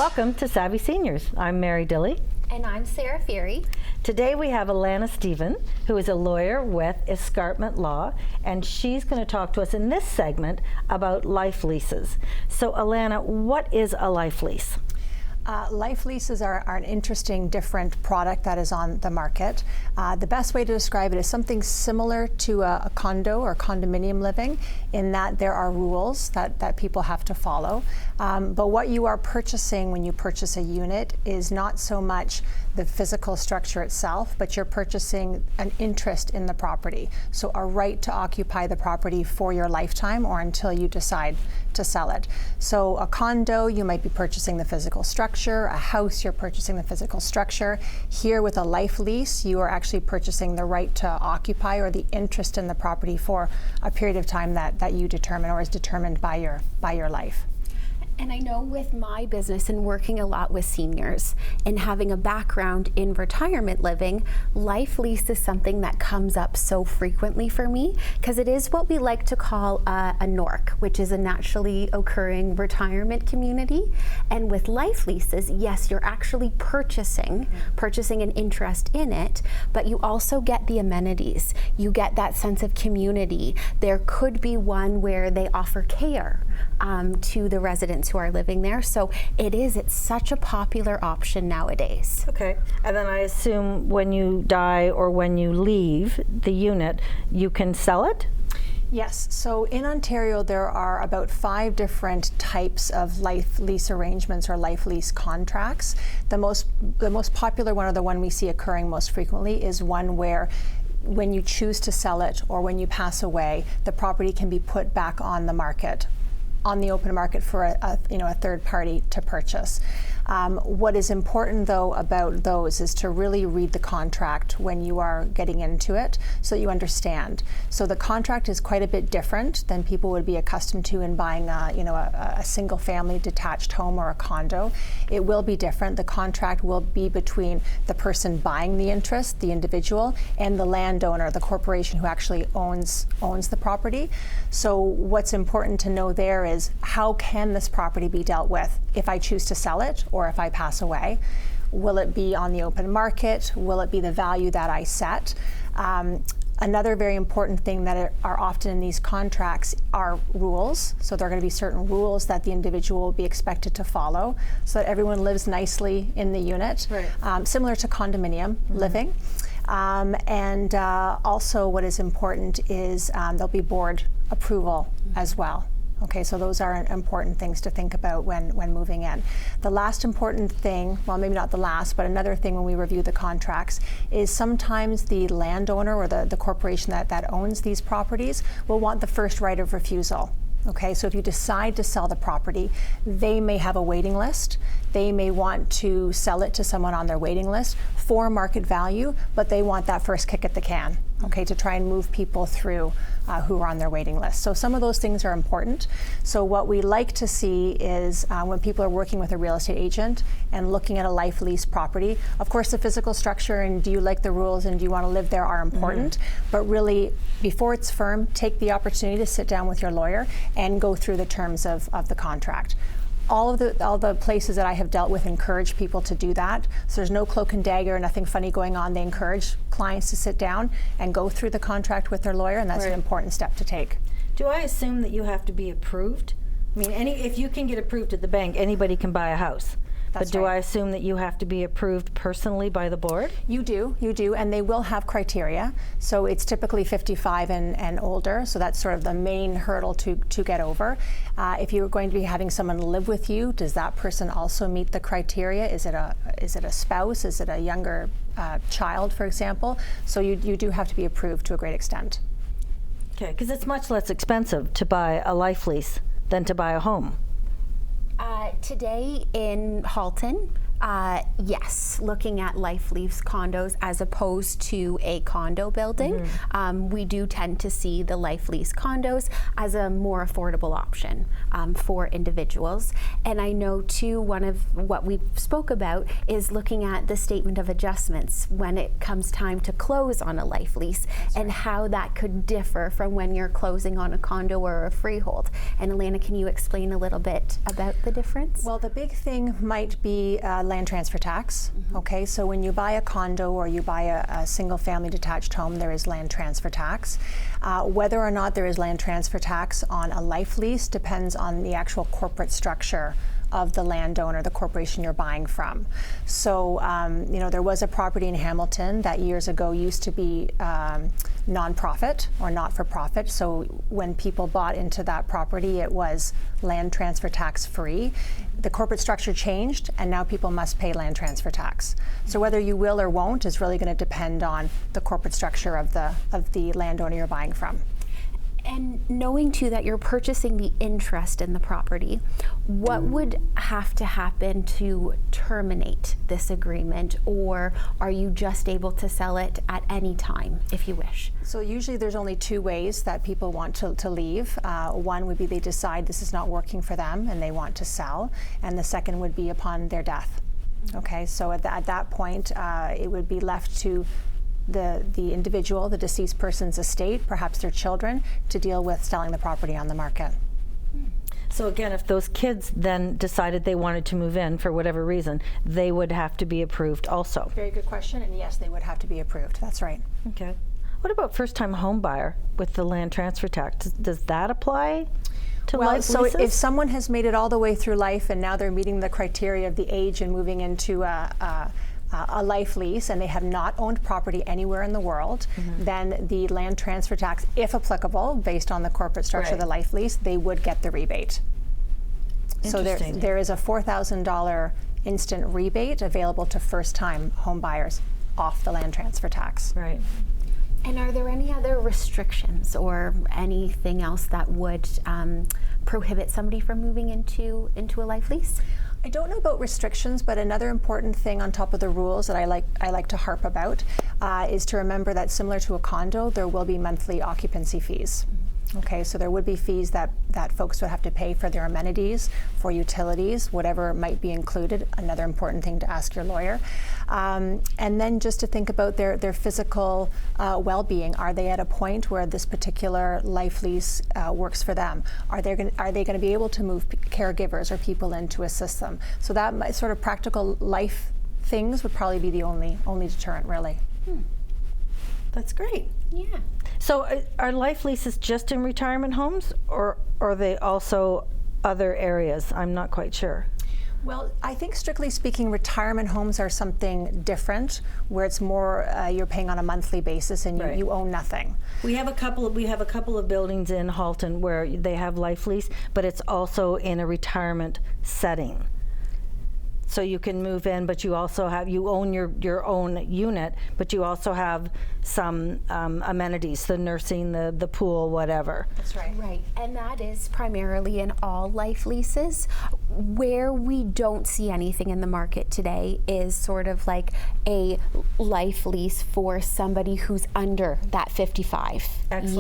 Welcome to Savvy Seniors. I'm Mary Dilley. And I'm Sarah Fury. Today we have Alana Stephen, who is a lawyer with Escarpment Law, and she's going to talk to us in this segment about life leases. So Alana, what is a life lease? Life leases are an interesting, different product that is on the market. The best way to describe it is something similar to a condo or condominium living, in that there are rules that people have to follow. But what you are purchasing when you purchase a unit is not so much the physical structure itself, but you're purchasing an interest in the property. So a right to occupy the property for your lifetime or until you decide to sell it. So a condo, you might be purchasing the physical structure. A house, you're purchasing the physical structure. Here with a life lease, you are actually purchasing the right to occupy or the interest in the property for a period of time that you determine or is determined by your life. And I know with my business and working a lot with seniors and having a background in retirement living, life lease is something that comes up so frequently for me because it is what we like to call a NORC, which is a naturally occurring retirement community. And with life leases, yes, you're actually purchasing an interest in it, but you also get the amenities. You get that sense of community. There could be one where they offer care to the residents who are living there. So it's such a popular option nowadays. Okay, and then I assume when you die or when you leave the unit, you can sell it? Yes, so in Ontario there are about 5 different types of life lease arrangements or life lease contracts. The most popular one, or the one we see occurring most frequently, is one where when you choose to sell it or when you pass away, the property can be put back on the market, on the open market for a third party to purchase. What is important though about those is to really read the contract when you are getting into it so that you understand. So the contract is quite a bit different than people would be accustomed to in buying a single family detached home or a condo. It will be different. The contract will be between the person buying the interest, the individual, and the landowner, the corporation who actually owns the property. So what's important to know there is, how can this property be dealt with if I choose to sell it or if I pass away? Will it be on the open market? Will it be the value that I set? Another very important thing that are often in these contracts are rules. So there are going to be certain rules that the individual will be expected to follow so that everyone lives nicely in the unit, right. Similar to condominium living. And also what is important is there'll be board approval as well. Okay, so those are important things to think about when moving in. The last important thing, well, maybe not the last, but another thing when we review the contracts is sometimes the landowner or the corporation that owns these properties will want the first right of refusal. Okay, so if you decide to sell the property, they may have a waiting list. They may want to sell it to someone on their waiting list for market value, but they want that first kick at the can, okay, to try and move people through who are on their waiting list. So some of those things are important. So what we like to see is when people are working with a real estate agent and looking at a life lease property, of course the physical structure and do you like the rules and do you want to live there are important, but really before it's firm, take the opportunity to sit down with your lawyer and go through the terms of the contract. All the places that I have dealt with encourage people to do that. So there's no cloak and dagger, nothing funny going on. They encourage clients to sit down and go through the contract with their lawyer, and that's an important step to take. Do I assume that you have to be approved? I mean, if you can get approved at the bank, anybody can buy a house. But do I assume that you have to be approved personally by the board? You do, and they will have criteria. So it's typically 55 and older, so that's sort of the main hurdle to get over. If you're going to be having someone live with you, does that person also meet the criteria? Is it a spouse? Is it a younger child, for example? So you do have to be approved to a great extent. Okay, because it's much less expensive to buy a life lease than to buy a home. Today in Halton, Yes, looking at life lease condos as opposed to a condo building. We do tend to see the life lease condos as a more affordable option for individuals. And I know too, one of what we spoke about is looking at the statement of adjustments when it comes time to close on a life lease and how that could differ from when you're closing on a condo or a freehold. And Alana, can you explain a little bit about the difference? Well, the big thing might be land transfer tax. Okay, so when you buy a condo or you buy a single family detached home, there is land transfer tax. Whether or not there is land transfer tax on a life lease depends on the actual corporate structure of the landowner, the corporation you're buying from. So, you know, there was a property in Hamilton that years ago used to be nonprofit or not-for-profit. So when people bought into that property, it was land transfer tax free. The corporate structure changed, and now people must pay land transfer tax. So whether you will or won't is really going to depend on the corporate structure of the landowner you're buying from. And knowing too that you're purchasing the interest in the property, what would have to happen to terminate this agreement, or are you just able to sell it at any time if you wish? So usually there's only two ways that people want to leave. One would be they decide this is not working for them and they want to sell, and the second would be upon their death. Okay, so at that point it would be left to the individual, the deceased person's estate, perhaps their children, to deal with selling the property on the market. So again, if those kids then decided they wanted to move in for whatever reason, they would have to be approved also. Very good question, and yes, they would have to be approved. That's right. Okay. What about first-time home buyer with the land transfer tax? Does that apply to life so leases? if someone has made it all the way through life and now they're meeting the criteria of the age and moving into a life lease and they have not owned property anywhere in the world, then the land transfer tax, if applicable, based on the corporate structure of the life lease, they would get the rebate. So there is a $4,000 instant rebate available to first-time home buyers off the land transfer tax. Right. And are there any other restrictions or anything else that would prohibit somebody from moving into a life lease? I don't know about restrictions, but another important thing on top of the rules that I like to harp about is to remember that similar to a condo, there will be monthly occupancy fees. Okay, so there would be fees that folks would have to pay for their amenities, for utilities, whatever might be included. Another important thing to ask your lawyer. And then just to think about their physical well-being. Are they at a point where this particular life lease works for them? Are they going to be able to move caregivers or people in to assist them? So that sort of practical life things would probably be the only deterrent, really. That's great. Yeah. So are life leases just in retirement homes, or are they also other areas? I'm not quite sure. Well, I think strictly speaking, retirement homes are something different, where it's more you're paying on a monthly basis and you own nothing. We have a couple of buildings in Halton where they have life lease, but it's also in a retirement setting. So you can move in, but you also own your own unit, but you also have some amenities, the nursing, the pool, whatever. That's right. Right, and that is primarily in all life leases. Where we don't see anything in the market today is sort of like a life lease for somebody who's under that 55. Excellent.